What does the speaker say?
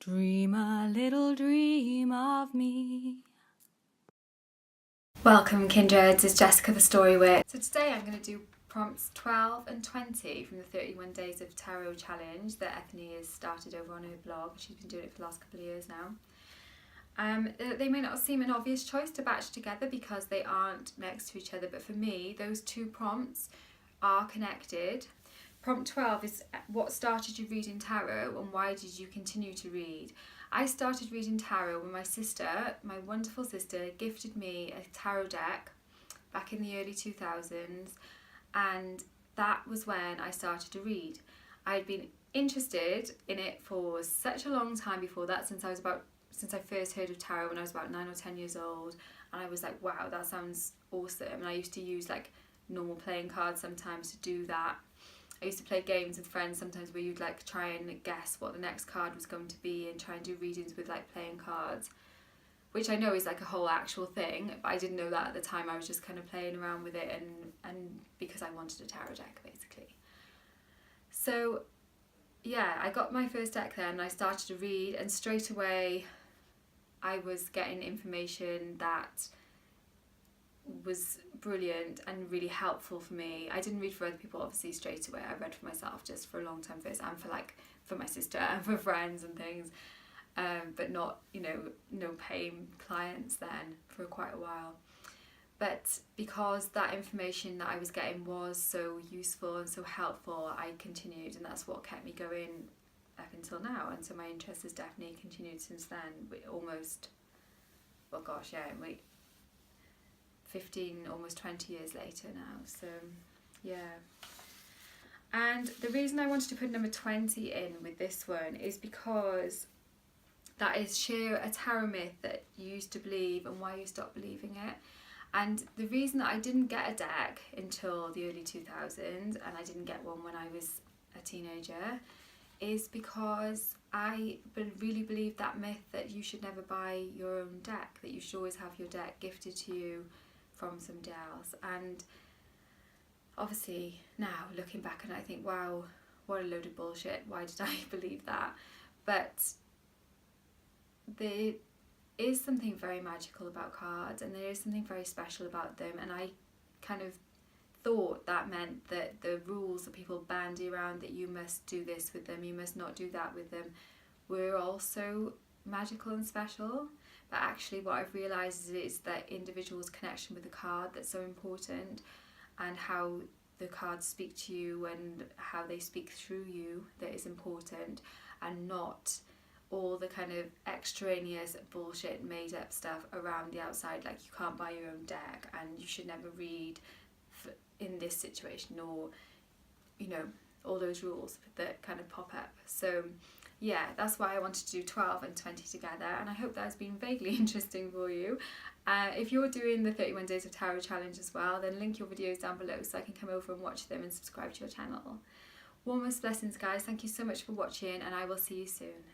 Dream a little dream of me. Welcome kindreds, it's Jessica the Story Witch. So today I'm going to do prompts 12 and 20 from the 31 Days of Tarot Challenge that Ethony has started over on her blog. She's been doing it for the last couple of years now. They may not seem an obvious choice to batch together because they aren't next to each other, but for me those two prompts are connected. Prompt 12 is what started you reading tarot and why did you continue to read? I started reading tarot when my sister, my wonderful sister, gifted me a tarot deck back in the early 2000s, and that was when I started to read. I'd been interested in it for such a long time before that, since I first heard of tarot when I was about 9 or 10 years old, and I was like, wow, that sounds awesome. And I used to use like normal playing cards sometimes to do that. I used to play games with friends sometimes where you'd like try and guess what the next card was going to be and try and do readings with like playing cards, which I know is like a whole actual thing, but I didn't know that at the time. I was just kind of playing around with it and because I wanted a tarot deck basically. So yeah, I got my first deck then and I started to read, and straight away I was getting information that was brilliant and really helpful for me. I didn't read for other people obviously straight away. I read for myself just for a long time first, and for my sister and for friends and things, but not, no paying clients then for quite a while. But because that information that I was getting was so useful and so helpful, I continued, and that's what kept me going up until now. And so my interest has definitely continued since then. Almost, well gosh, yeah, 15, almost 20 years later now, so yeah. And the reason I wanted to put number 20 in with this one is because that is share a tarot myth that you used to believe and why you stopped believing it. And the reason that I didn't get a deck until the early 2000s, and I didn't get one when I was a teenager, is because I really believed that myth that you should never buy your own deck, that you should always have your deck gifted to you from somebody else. And obviously now looking back and I think, wow, what a load of bullshit, why did I believe that? But there is something very magical about cards, and there is something very special about them, and I kind of thought that meant that the rules that people bandy around, that you must do this with them, you must not do that with them, were also magical and special. But actually what I've realised is that individual's connection with the card that's so important, and how the cards speak to you and how they speak through you that is important, and not all the kind of extraneous bullshit made up stuff around the outside, like you can't buy your own deck and you should never read in this situation, or all those rules that kind of pop up. So yeah, that's why I wanted to do 12 and 20 together, and I hope that has been vaguely interesting for you. If you're doing the 31 Days of Tarot Challenge as well, then link your videos down below so I can come over and watch them and subscribe to your channel. Warmest blessings, guys. Thank you so much for watching, and I will see you soon.